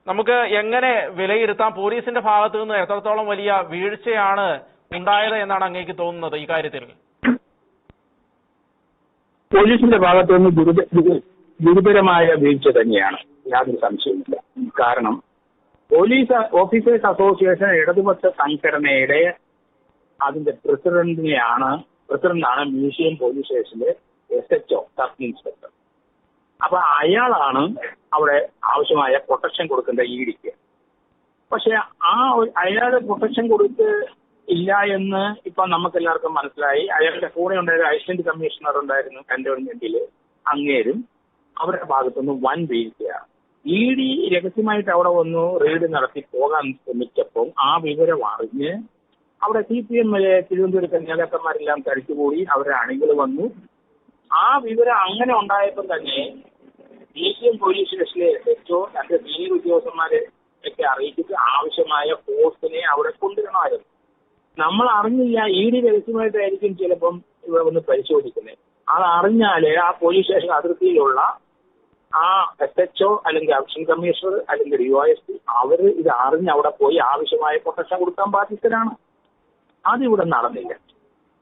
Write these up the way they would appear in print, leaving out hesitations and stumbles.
നമുക്ക് എങ്ങനെ വിലയിരുത്താം? പോലീസിന്റെ ഭാഗത്തു നിന്ന് എത്രത്തോളം വലിയ വീഴ്ചയാണ് ഉണ്ടായത് എന്നാണ് അങ്ങേക്ക് തോന്നുന്നത് ഈ കാര്യത്തിൽ? പോലീസിന്റെ ഭാഗത്തു നിന്ന് ഗുരുതരമായ വീഴ്ച തന്നെയാണ്, യാതൊരു സംശയവുമില്ല. കാരണം പോലീസ് ഓഫീസേഴ്സ് അസോസിയേഷൻ ഇടതുപക്ഷ സംഘടനയുടെ അതിന്റെ പ്രസിഡന്റാണ് മ്യൂസിയം പോലീസ് സ്റ്റേഷനിലെ SHO, സബ് ഇൻസ്പെക്ടർ. അപ്പൊ അയാളാണ് അവിടെ ആവശ്യമായ പ്രൊട്ടക്ഷൻ കൊടുക്കേണ്ട EDക്ക്. പക്ഷെ അയാള് പ്രൊട്ടക്ഷൻ കൊടുത്ത് ഇല്ല എന്ന് ഇപ്പൊ നമുക്ക് എല്ലാവർക്കും മനസ്സിലായി. അയാളുടെ കൂടെ ഉണ്ടായിരുന്ന അസിസ്റ്റന്റ് കമ്മീഷണർ ഉണ്ടായിരുന്നു കന്റോൺമെന്റില്, അങ്ങേരും അവരുടെ ഭാഗത്തുനിന്ന് വൻ വീഴ്ചയാണ്. ED രഹസ്യമായിട്ട് അവിടെ വന്നു റെയ്ഡ് നടത്തി പോകാൻ ശ്രമിച്ചപ്പോൾ ആ വിവരം അറിഞ്ഞ് അവിടെ CPM തിരുവനന്തപുരത്തെ നേതാക്കന്മാരെല്ലാം തടിച്ചുകൂടി അവരുടെ അണികൾ വന്നു. ആ വിവരം അങ്ങനെ ഉണ്ടായപ്പോൾ തന്നെ മ്യൂസിയം പോലീസ് സ്റ്റേഷനിലെ SHO തന്റെ സീനിയർ ഉദ്യോഗസ്ഥന്മാരെ ഒക്കെ അറിയിച്ചിട്ട് ആവശ്യമായ ഫോഴ്സിനെ അവിടെ കൊണ്ടുവരണമായിരുന്നു. നമ്മൾ അറിഞ്ഞില്ല, ED രഹസ്യമായിട്ടായിരിക്കും ചിലപ്പം ഇവിടെ വന്ന് പരിശോധിക്കുന്നത്. അത് അറിഞ്ഞാല് ആ പോലീസ് സ്റ്റേഷൻ അതിർത്തിയിലുള്ള ആ SHO അല്ലെങ്കിൽ അസിസ്റ്റന്റ് കമ്മീഷണർ അല്ലെങ്കിൽ DOSP അവര് ഇത് അറിഞ്ഞ് അവിടെ പോയി ആവശ്യമായ പ്രൊട്ടക്ഷൻ കൊടുക്കാൻ ബാധ്യസ്ഥരാണ്. അതിവിടെ നടന്നില്ല.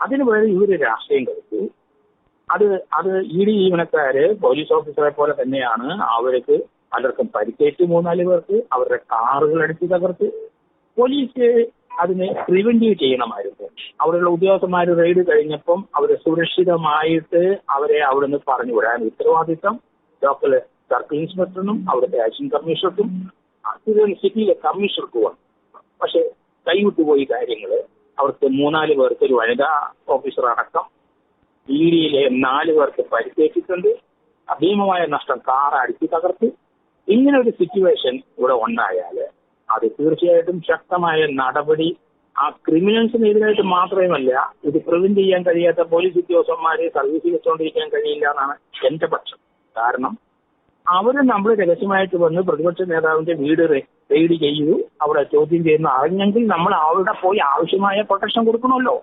അതിനു പകരം ഇവര് രാഷ്ട്രീയം കളിച്ചു. അത് ED ജീവനക്കാര് പോലീസ് ഓഫീസറെ പോലെ തന്നെയാണ്. അവർക്ക് പലർക്കും പരിക്കേറ്റ്, 3-4 പേർക്ക് അവരുടെ കാറുകൾ അടിച്ചു തകർത്ത്. പോലീസ് അതിനെ പ്രിവെന്റീവ് ചെയ്യണമായിരുന്നു. അവിടെയുള്ള ഉദ്യോഗസ്ഥന്മാർ റെയ്ഡ് കഴിഞ്ഞപ്പം അവരെ സുരക്ഷിതമായിട്ട് അവരെ അവിടെ നിന്ന് പറഞ്ഞു വിടാൻ ഉത്തരവാദിത്തം ലോക്കൽ സർക്കിൾ ഇൻസ്പെക്ടറിനും അവിടുത്തെ അസിസ്റ്റന്റ് കമ്മീഷണർക്കും സിറ്റിയിലെ കമ്മീഷണർക്കുമാണ്. പക്ഷെ കൈവിട്ടുപോയി കാര്യങ്ങള്. അവർക്ക് 3-4 പേർക്ക്, ഒരു വനിതാ ഓഫീസർ അടക്കം EDയിലെ 4 പേർക്ക് പരിക്കേറ്റിട്ടുണ്ട്. ഭീമമായ നഷ്ടം, കാർ അടിച്ചു തകർത്ത്. ഇങ്ങനെ ഒരു സിറ്റുവേഷൻ ഇവിടെ ഉണ്ടായാല് അത് തീർച്ചയായിട്ടും ശക്തമായ നടപടി ആ ക്രിമിനൽസിനെതിരായിട്ട് മാത്രമല്ല, ഇത് പ്രിവെന്റ് ചെയ്യാൻ കഴിയാത്ത പോലീസ് ഉദ്യോഗസ്ഥന്മാരെ സർവീസിൽ വെച്ചുകൊണ്ടിരിക്കാൻ കഴിയില്ല എന്നാണ് എന്റെ പക്ഷം. കാരണം അവര് നമ്മൾ രഹസ്യമായിട്ട് വന്ന് പ്രതിപക്ഷ നേതാവിന്റെ വീട് റെയ്ഡ് ചെയ്തു അവിടെ ചോദ്യം ചെയ്യുന്ന അറിഞ്ഞെങ്കിൽ നമ്മൾ അവിടെ പോയി ആവശ്യമായ പ്രൊട്ടക്ഷൻ കൊടുക്കണമല്ലോ.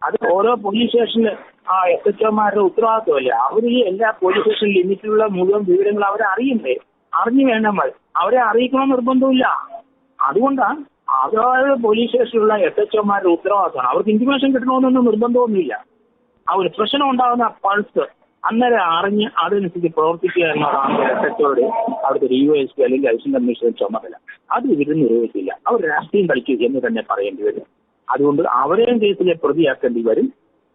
അത് ഓരോ പോലീസ് സ്റ്റേഷനിൽ ആ SHOമാരുടെ ഉത്തരവാദിത്വമല്ല. അവർ ഈ എല്ലാ പോലീസ് സ്റ്റേഷൻ ലിമിറ്റിലുള്ള മുഴുവൻ വിവരങ്ങൾ അവരെ അറിയണ്ടേ? അറിഞ്ഞു വേണം, അവരെ അറിയിക്കണമെന്ന് നിർബന്ധമില്ല. അതുകൊണ്ടാണ് അതായത് പോലീസ് സ്റ്റേഷനിലുള്ള SHOമാരുടെ ഉത്തരവാദിത്തമാണ്. അവർക്ക് ഇന്റിമേഷൻ കിട്ടണമെന്നൊന്നും നിർബന്ധമൊന്നുമില്ല. ആ ഒരു പ്രശ്നം ഉണ്ടാകുന്ന പൾസ് അന്നേരം അറിഞ്ഞ് അതനുസരിച്ച് പ്രവർത്തിക്കുക എന്നതാണ് SHOയുടെ അവിടുത്തെ DOSP അല്ലെങ്കിൽ അസിസ്റ്റന്റ് കമ്മീഷണർ ചുമതല. അത് ഇവര് നിർവഹിച്ചില്ല. അവർ രാഷ്ട്രീയം കളിച്ചു എന്ന് തന്നെ പറയേണ്ടി വരും. അതുകൊണ്ട് അവരെയും കേസിലെ പ്രതിയാക്കേണ്ടി വരും.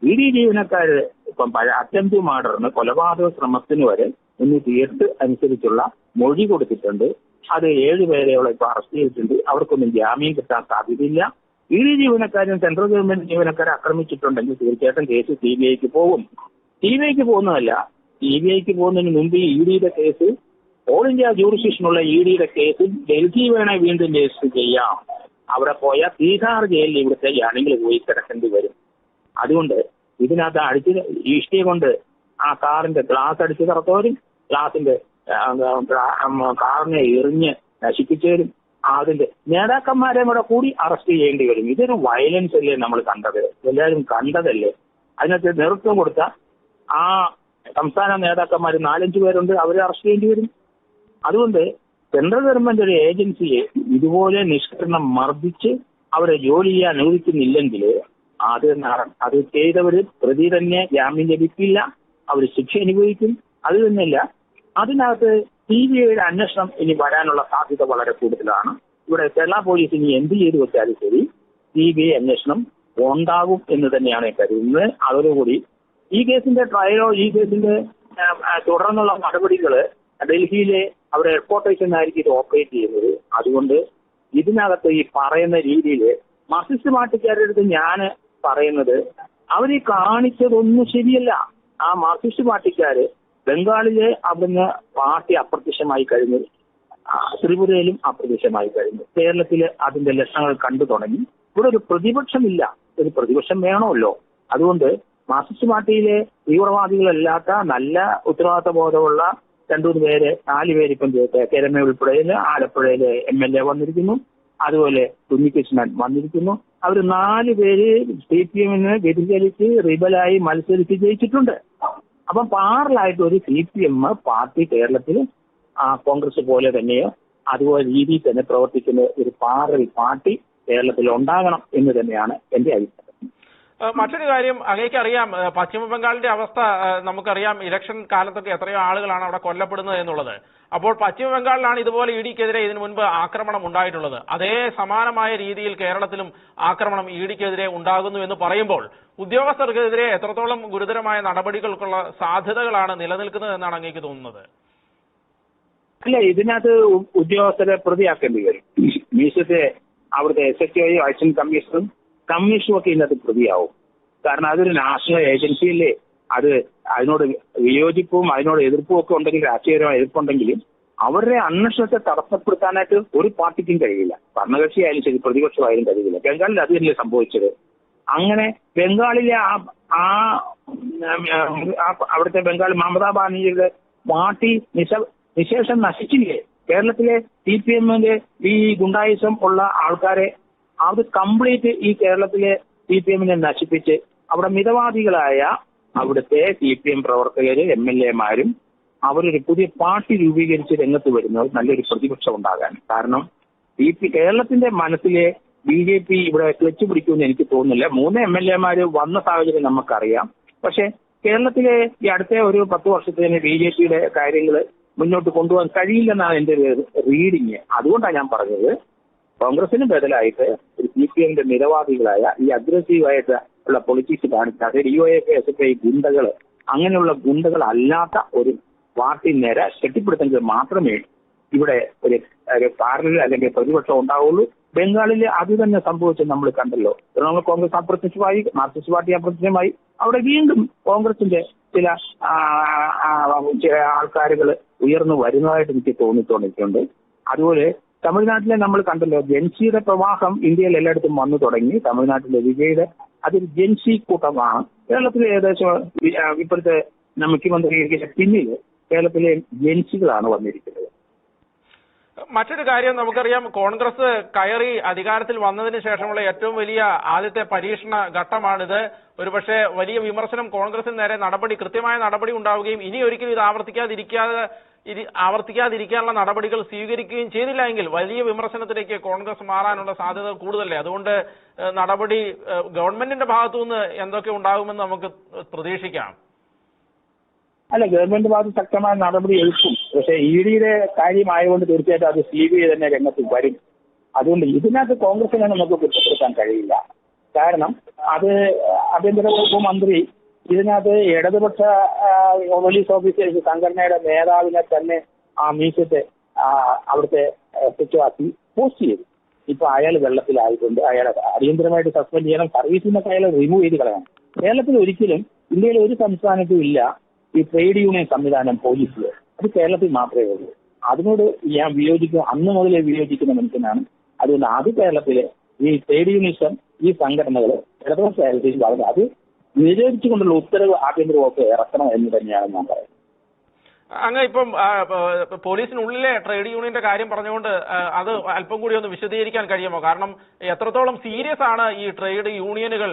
ED ജീവനക്കാര് ഇപ്പം അറ്റംപ്റ്റ് മർഡറിന്, കൊലപാതക ശ്രമത്തിന് വരെ 308 അനുസരിച്ചുള്ള മൊഴി കൊടുത്തിട്ടുണ്ട്. അത് 7 പേരെയോളം ഇപ്പൊ അറസ്റ്റ് ചെയ്തിട്ടുണ്ട്. അവർക്കൊന്നും ജാമ്യം കിട്ടാൻ സാധ്യതയില്ല. ED ജീവനക്കാരും സെൻട്രൽ ഗവൺമെന്റ് ജീവനക്കാരെ ആക്രമിച്ചിട്ടുണ്ടെങ്കിൽ തീർച്ചയായിട്ടും കേസ് CBIക്ക് പോകും. CBIക്ക് പോകുന്നതല്ല, CBIക്ക് പോകുന്നതിന് മുമ്പ് EDയുടെ കേസ്, ഓൾ ഇന്ത്യ ജൂറിസ്ഡിക്ഷനുള്ള EDയുടെ കേസ് ഡൽഹി വേണേ വീണ്ടും രജിസ്റ്റർ ചെയ്യാം. അവിടെ പോയാൽ തീഹാർ ജയിലിൽ ഇവിടുത്തെ അണികൾ പോയി കിടക്കേണ്ടി വരും. അതുകൊണ്ട് ഇതിനകത്ത് ഈഷ്ടിയെ കൊണ്ട് ആ കാറിന്റെ ഗ്ലാസ് അടിച്ചു തറത്തവരും, ഗ്ലാസിന്റെ കാറിനെ എറിഞ്ഞ് നശിപ്പിച്ചവരും, അതിന്റെ നേതാക്കന്മാരെ കൂടി അറസ്റ്റ് ചെയ്യേണ്ടി വരും. ഇതൊരു വയലൻസ് അല്ലേ നമ്മൾ കണ്ടത്? എല്ലാവരും കണ്ടതല്ലേ? അതിനകത്ത് നേതൃത്വം കൊടുത്ത ആ സംസ്ഥാന നേതാക്കന്മാർ 4-5 പേരുണ്ട്, അവരെ അറസ്റ്റ് ചെയ്യേണ്ടി വരും. അതുകൊണ്ട് സെൻട്രൽ ഗവൺമെന്റ് ഒരു ഏജൻസിയെ ഇതുപോലെ നിഷ്കരണം മർദ്ദിച്ച് അവരെ ജോലി ചെയ്യാൻ അനുവദിക്കുന്നില്ലെങ്കിൽ അത് ചെയ്തവര് പ്രതി തന്നെ ജാമ്യം ലഭിക്കില്ല, അവർ ശിക്ഷ അനുഭവിക്കും. അത് തന്നെയല്ല, അതിനകത്ത് CBIയുടെ അന്വേഷണം ഇനി വരാനുള്ള സാധ്യത വളരെ കൂടുതലാണ്. ഇവിടെ കേരള പോലീസ് ഇനി എന്ത് ചെയ്തു വെച്ചാലും ശരി CBI അന്വേഷണം ഉണ്ടാകും എന്ന് തന്നെയാണ് കരുതുന്നത്. അതോടുകൂടി ഈ കേസിന്റെ ട്രയലോ ഈ കേസിന്റെ തുടർന്നുള്ള നടപടികള് ഡൽഹിയിലെ അവരുടെ ഹെഡ്ക്വാർട്ടേഴ്സിൽ നിന്നായിരിക്കും ഇത് ഓപ്പറേറ്റ് ചെയ്യുന്നത്. അതുകൊണ്ട് ഇതിനകത്ത് ഈ പറയുന്ന രീതിയിൽ മാർക്സിസ്റ്റ് പാർട്ടിക്കാരുടെ അടുത്ത് ഞാൻ പറയുന്നത്, അവർ ഈ കാണിച്ചതൊന്നും ശരിയല്ല. ആ മാർക്സിസ്റ്റ് പാർട്ടിക്കാര് ബംഗാളിലെ അവിടുന്ന് പാർട്ടി അപ്രത്യക്ഷമായി കഴിഞ്ഞു, ത്രിപുരയിലും അപ്രത്യക്ഷമായി കഴിഞ്ഞു, കേരളത്തില് അതിന്റെ ലക്ഷണങ്ങൾ കണ്ടു തുടങ്ങി. ഇവിടെ ഒരു പ്രതിപക്ഷമില്ല. ഒരു പ്രതിപക്ഷം വേണമല്ലോ. അതുകൊണ്ട് മാർക്സിസ്റ്റ് പാർട്ടിയിലെ തീവ്രവാദികളല്ലാത്ത നല്ല ഉത്തരവാദിത്ത ബോധമുള്ള 2-3 പേര്, 4 പേര് ഇപ്പം കേരള ഉൾപ്പെടെയിൽ ആലപ്പുഴയിലെ MLA വന്നിരിക്കുന്നു. അതുപോലെ കുഞ്ഞികൃഷ്ണൻ വന്നിരിക്കുന്നു. അവർ 4 പേര് CPMന് വ്യതിചലിച്ച് റിബലായി മത്സരിച്ച് ജയിച്ചിട്ടുണ്ട്. അപ്പം പാറലായിട്ട് ഒരു CPM പാർട്ടി കേരളത്തിൽ കോൺഗ്രസ് പോലെ തന്നെയോ അതുപോലെ രീതിയിൽ തന്നെ പ്രവർത്തിക്കുന്ന ഒരു പാർട്ടി കേരളത്തിൽ ഉണ്ടാകണം എന്ന് തന്നെയാണ് എന്റെ അഭിപ്രായം. മറ്റൊരു കാര്യം, അങ്ങേക്ക് അറിയാം, പശ്ചിമ ബംഗാളിന്റെ അവസ്ഥ നമുക്കറിയാം. ഇലക്ഷൻ കാലത്തൊക്കെ എത്രയോ ആളുകളാണ് അവിടെ കൊല്ലപ്പെടുന്നത് എന്നുള്ളത്. അപ്പോൾ പശ്ചിമ ബംഗാളിലാണ് ഇതുപോലെ ഇഡിക്കെതിരെ ഇതിനു മുൻപ് ആക്രമണം ഉണ്ടായിട്ടുള്ളത്. അതേ സമാനമായ രീതിയിൽ കേരളത്തിലും ആക്രമണം ഇഡിക്കെതിരെ ഉണ്ടാകുന്നു എന്ന് പറയുമ്പോൾ ഉദ്യോഗസ്ഥർക്കെതിരെ എത്രത്തോളം ഗുരുതരമായ നടപടികൾക്കുള്ള സാധ്യതകളാണ് നിലനിൽക്കുന്നത് എന്നാണ് അങ്ങേക്ക് തോന്നുന്നത്? അല്ല, ഇതിനകത്ത് ഉദ്യോഗസ്ഥരെ പ്രതിയാക്കേണ്ടി വരും. മ്യൂസിയത്തെ അവിടുത്തെ SHO അസിസ്റ്റന്റ് കമ്മീഷനും ഒക്കെ ഇതിനകത്ത് പ്രതിയാവും. കാരണം അതൊരു നാഷണൽ ഏജൻസിയല്ലേ. അതിനോട് വിയോജിപ്പും അതിനോട് എതിർപ്പും ഒക്കെ ഉണ്ടെങ്കിൽ, രാഷ്ട്രീയപരമായ എതിർപ്പുണ്ടെങ്കിലും അവരുടെ അന്വേഷണത്തെ തടസ്സപ്പെടുത്താനായിട്ട് ഒരു പാർട്ടിക്കും കഴിയില്ല. ഭരണകക്ഷിയായാലും ശരി, പ്രതിപക്ഷമായാലും കഴിയില്ല. ബംഗാളിൽ അത് തന്നെയല്ലേ സംഭവിച്ചത്. അങ്ങനെ ബംഗാളിലെ അവിടുത്തെ ബംഗാൾ മമതാ ബാനർജിയുടെ പാർട്ടി നിശേഷം നശിച്ചില്ലേ? കേരളത്തിലെ CPMന്റെ ഈ ഗുണ്ടായിസം ഉള്ള ആൾക്കാരെ അത് കംപ്ലീറ്റ് ഈ കേരളത്തിലെ CPMനെ നശിപ്പിച്ച് അവിടെ മിതവാദികളായ അവിടുത്തെ CPM പ്രവർത്തകര്, MLAമാരും അവരൊരു പുതിയ പാർട്ടി രൂപീകരിച്ച് രംഗത്ത് വരുന്നത് നല്ലൊരു പ്രതിപക്ഷം ഉണ്ടാകാൻ. കാരണം കേരളത്തിന്റെ മനസ്സിലെ BJP ഇവിടെ ക്ലച്ച് പിടിക്കുമെന്ന് എനിക്ക് തോന്നുന്നില്ല. 3 MLAമാര് വന്ന സാഹചര്യം നമുക്കറിയാം. പക്ഷെ കേരളത്തിലെ ഈ അടുത്ത ഒരു 10 വർഷത്തിന് BJPയുടെ കാര്യങ്ങൾ മുന്നോട്ട് കൊണ്ടുപോകാൻ കഴിയില്ലെന്നാണ് എന്റെ റീഡിങ്. അതുകൊണ്ടാണ് ഞാൻ പറഞ്ഞത്, കോൺഗ്രസിന് ബദലായിട്ട് ഒരു CPMന്റെ നിരവാദികളായ ഈ അഗ്രസീവായിട്ട് ഉള്ള പൊളിറ്റിക്സ് കാണിക്കാതെ DOAK SFI ഗുണ്ടകൾ, അങ്ങനെയുള്ള ഗുണ്ടകൾ അല്ലാത്ത ഒരു പാർട്ടി നേരെ കെട്ടിപ്പിടുത്തെങ്കിൽ മാത്രമേ ഇവിടെ ഒരു പാർലമെന്റ് അല്ലെങ്കിൽ പ്രതിപക്ഷം ഉണ്ടാവുള്ളൂ. ബംഗാളിൽ അത് തന്നെ സംഭവിച്ചത് നമ്മൾ കണ്ടല്ലോ. തൃണമൂൽ കോൺഗ്രസ് അപ്രത്യക്ഷമായി, മാർക്സിസ്റ്റ് പാർട്ടി അപ്രത്യക്ഷമായി. അവിടെ വീണ്ടും കോൺഗ്രസിന്റെ ചില ആൾക്കാരുകൾ ഉയർന്നു വരുന്നതായിട്ട് എനിക്ക് തോന്നിയിട്ടുണ്ട്. അതുപോലെ തമിഴ്നാട്ടിലെ നമ്മൾ കണ്ടല്ലോ, ജൻസിയുടെ പ്രവാഹം ഇന്ത്യയിൽ എല്ലായിടത്തും വന്നു തുടങ്ങി. തമിഴ്നാട്ടിലെ വിജയുടെ അതൊരു ജൻസി കൂട്ടമാണ്. കേരളത്തിലെ ഏകദേശം ഇപ്പോഴത്തെ മുഖ്യമന്ത്രിയുടെ പിന്നിൽ കേരളത്തിലെ ജൻസികളാണ് വന്നിരിക്കുന്നത്. മറ്റൊരു കാര്യം നമുക്കറിയാം, കോൺഗ്രസ് കയറി അധികാരത്തിൽ വന്നതിന് ശേഷമുള്ള ഏറ്റവും വലിയ ആദ്യത്തെ പരീക്ഷണ ഘട്ടമാണിത്. ഒരുപക്ഷെ വലിയ വിമർശനം കോൺഗ്രസിന് നേരെ കൃത്യമായ നടപടി ഉണ്ടാവുകയും ഇനി ഒരിക്കലും ഇത് ആവർത്തിക്കാതിരിക്കാനുള്ള നടപടികൾ സ്വീകരിക്കുകയും ചെയ്തില്ല എങ്കിൽ വലിയ വിമർശനത്തിലേക്ക് കോൺഗ്രസ് മാറാനുള്ള സാധ്യത കൂടുതലല്ലേ? അതുകൊണ്ട് നടപടി ഗവൺമെന്റിന്റെ ഭാഗത്തുനിന്ന് എന്തൊക്കെ ഉണ്ടാകുമെന്ന് നമുക്ക് പ്രതീക്ഷിക്കാം. അല്ല, ഗവൺമെന്റ് ഭാഗത്ത് ശക്തമായ നടപടി എടുക്കും. പക്ഷേ EDയുടെ കാര്യമായതുകൊണ്ട് തീർച്ചയായിട്ടും അത് CBI തന്നെ രംഗത്ത് വരും. അതുകൊണ്ട് ഇതിനകത്ത് കോൺഗ്രസിനെ നമുക്ക് കുറ്റപ്പെടുത്താൻ കഴിയില്ല. കാരണം അത് ആഭ്യന്തര വകുപ്പ് മന്ത്രി ഇതിനകത്ത് ഇടതുപക്ഷ പോലീസ് ഓഫീസേഴ്സ് സംഘടനയുടെ നേതാവിനെ തന്നെ ആ മ്യൂസിയത്തെ അവിടുത്തെ SHO ആക്കി പോസ്റ്റ് ചെയ്തു. ഇപ്പൊ അയാൾ വെള്ളത്തിലായിട്ടുണ്ട്. അയാളെ അടിയന്തരമായിട്ട് സസ്പെൻഡ് ചെയ്യണം, സർവീസിൽ നിന്നൊക്കെ അയാളെ റിമൂവ് ചെയ്ത് കളയണം. കേരളത്തിൽ ഒരിക്കലും ഇന്ത്യയിലെ ഒരു സംസ്ഥാനത്തും ഇല്ല ഈ ട്രേഡ് യൂണിയൻ സംവിധാനം പോലീസിൽ. അത് കേരളത്തിൽ മാത്രമേ ഉള്ളൂ. അതിനോട് ഞാൻ അന്ന് മുതലേ വിയോജിക്കുന്ന മനുഷ്യനാണ്. അതുകൊണ്ട് അത് കേരളത്തിലെ ഈ ട്രേഡ് യൂണിയനിസം, ഈ സംഘടനകൾ ഇടതുപക്ഷ അത് നിരോധിച്ചുകൊണ്ടുള്ള ഉത്തരവ് ആഭ്യന്തര വകുപ്പ് ഇറക്കണം എന്ന് തന്നെയാണ് ഞാൻ പറയുന്നത്. അങ്ങ് ഇപ്പം പോലീസിനുള്ളിലെ ട്രേഡ് യൂണിയന്റെ കാര്യം പറഞ്ഞുകൊണ്ട് അത് അല്പം കൂടി ഒന്ന് വിശദീകരിക്കാൻ കഴിയുമോ? കാരണം എത്രത്തോളം സീരിയസ് ആണ് ഈ ട്രേഡ് യൂണിയനുകൾ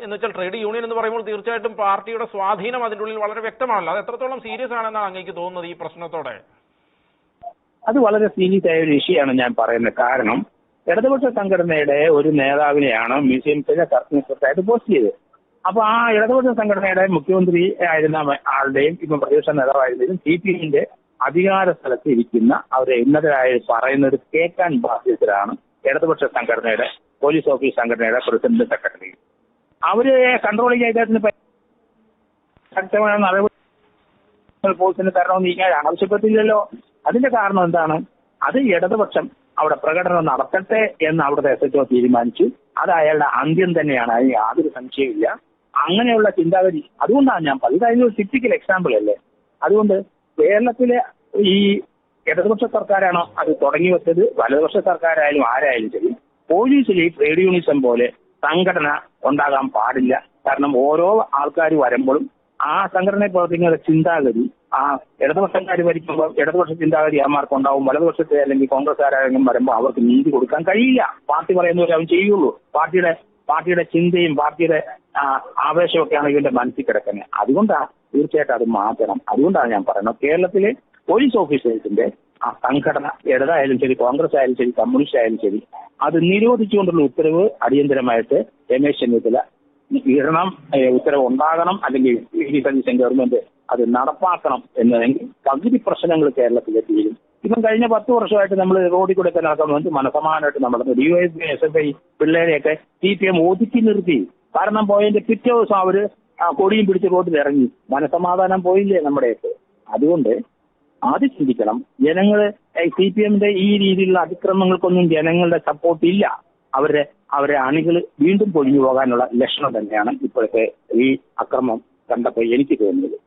എന്ന് വെച്ചാൽ, ട്രേഡ് യൂണിയൻ എന്ന് പറയുമ്പോൾ തീർച്ചയായിട്ടും പാർട്ടിയുടെ സ്വാധീനം അതിൻ്റെ ഉള്ളിൽ വളരെ വ്യക്തമാണല്ലോ. അത് എത്രത്തോളം സീരിയസ് ആണെന്നാണ് അങ്ങേക്ക് തോന്നുന്നത് ഈ പ്രശ്നത്തോടെ? അത് വളരെ സീരിയസ് ആയ ഒരു ഇഷ്യൂ ഞാൻ പറയുന്നത്. കാരണം ഇടതുപക്ഷ സംഘടനയുടെ ഒരു നേതാവിനെയാണ് മ്യൂസിയത്തിലെ സർക്കിൾസായിട്ട് പോസ്റ്റ് ചെയ്തത്. അപ്പൊ ആ ഇടതുപക്ഷ സംഘടനയുടെ മുഖ്യമന്ത്രി ആയിരുന്ന ആളുടെയും ഇപ്പം പ്രതിപക്ഷ നേതാവായിരുന്നതും CPMന്റെ അധികാര സ്ഥലത്ത് ഇരിക്കുന്ന അവരെ ഉന്നതരായി പറയുന്നത് കേൾക്കാൻ ബാധ്യതരാണ് ഇടതുപക്ഷ സംഘടനയുടെ പോലീസ് ഓഫീസ് സംഘടനയുടെ പ്രസിഡന്റ്, സെക്രട്ടറി. അവര് കൺട്രോൾ ചെയ്യാൻ ശക്തമായ നടപടി പോലീസിന് തരണമെന്ന് ഇരിക്കാൻ ആവശ്യപ്പെട്ടില്ലല്ലോ. അതിന്റെ കാരണം എന്താണ്? അത് ഇടതുപക്ഷം അവിടെ പ്രകടനം നടത്തട്ടെ എന്ന് അവിടുത്തെ SHO തീരുമാനിച്ചു. അത് അയാളുടെ അന്ത്യം തന്നെയാണ്, അതിന് യാതൊരു സംശയമില്ല. അങ്ങനെയുള്ള ചിന്താഗതി, അതുകൊണ്ടാണ് ഞാൻ പറയുന്നത്. അതിനൊരു ടിപ്പിക്കൽ എക്സാമ്പിൾ അല്ലേ. അതുകൊണ്ട് കേരളത്തിലെ ഈ ഇടതുപക്ഷ സർക്കാരാണോ അത് തുടങ്ങി വെച്ചത്, വലതുപക്ഷ സർക്കാരായാലും ആരായാലും ശരി, പോലീസിൽ ഈ ട്രേഡ് യൂണിസം പോലെ സംഘടന ഉണ്ടാകാൻ പാടില്ല. കാരണം ഓരോ ആൾക്കാർ വരുമ്പോഴും ആ സംഘടനയെ പ്രവർത്തിക്കുന്ന ചിന്താഗതി ആ ഇടതുപക്ഷക്കാർ ഭരിക്കുമ്പോൾ ഇടതുപക്ഷ ചിന്താഗതി അമ്മമാർക്കുണ്ടാവും. വലതുപക്ഷത്തെ അല്ലെങ്കിൽ കോൺഗ്രസ്സുകാരെങ്കിലും വരുമ്പോൾ അവർക്ക് നീതി കൊടുക്കാൻ കഴിയില്ല. പാർട്ടി പറയുന്നവരെ അവൻ ചെയ്യുള്ളൂ. പാർട്ടിയുടെ ചിന്തയും പാർട്ടിയുടെ ആവേശമൊക്കെയാണ് ഇവന്റെ മനസ്സിൽ കിടക്കുന്നത്. അതുകൊണ്ടാണ് തീർച്ചയായിട്ടും അത് മാറ്റണം. അതുകൊണ്ടാണ് ഞാൻ പറയുന്നത് കേരളത്തിലെ പോലീസ് ഓഫീസേഴ്സിന്റെ ആ സംഘടന ഇടതായാലും ശരി, കോൺഗ്രസ് ആയാലും ശരി, കമ്മ്യൂണിസ്റ്റ് ആയാലും ശരി, അത് നിരോധിച്ചുകൊണ്ടുള്ള ഉത്തരവ് അടിയന്തരമായിട്ട് രമേശ് ചെന്നിത്തല ഇടണം, ഉത്തരവ് ഉണ്ടാകണം, അല്ലെങ്കിൽ വി സതീശൻ ഗവൺമെന്റ് അത് നടപ്പാക്കണം എന്നതെങ്കിൽ പകുതി പ്രശ്നങ്ങൾ കേരളത്തിൽ തീരും. ഇപ്പം കഴിഞ്ഞ 10 വർഷമായിട്ട് നമ്മൾ റോഡിൽ കൂടെ ഒക്കെ നടക്കുന്നുണ്ട്, മനസമാനമായിട്ട് നടന്നു. DYFI SFI പിള്ളേരെയൊക്കെ CPM ഒതുക്കി നിർത്തി. കാരണം പോയതിന്റെ പിറ്റേ ദിവസം അവര് കൊടിയും പിടിച്ച് റോഡിൽ ഇറങ്ങി. മനസമാധാനം പോയില്ലേ നമ്മുടെയൊക്കെ. അതുകൊണ്ട് ആദ്യം ചിന്തിക്കണം, ജനങ്ങള് CPMന്റെ ഈ രീതിയിലുള്ള അതിക്രമങ്ങൾക്കൊന്നും ജനങ്ങളുടെ സപ്പോർട്ട് ഇല്ല. അവരെ അണികൾ വീണ്ടും പൊളിഞ്ഞു പോകാനുള്ള ലക്ഷണം തന്നെയാണ് ഇപ്പോഴത്തെ ഈ അക്രമം കണ്ടപ്പോൾ എനിക്ക് തോന്നുന്നത്.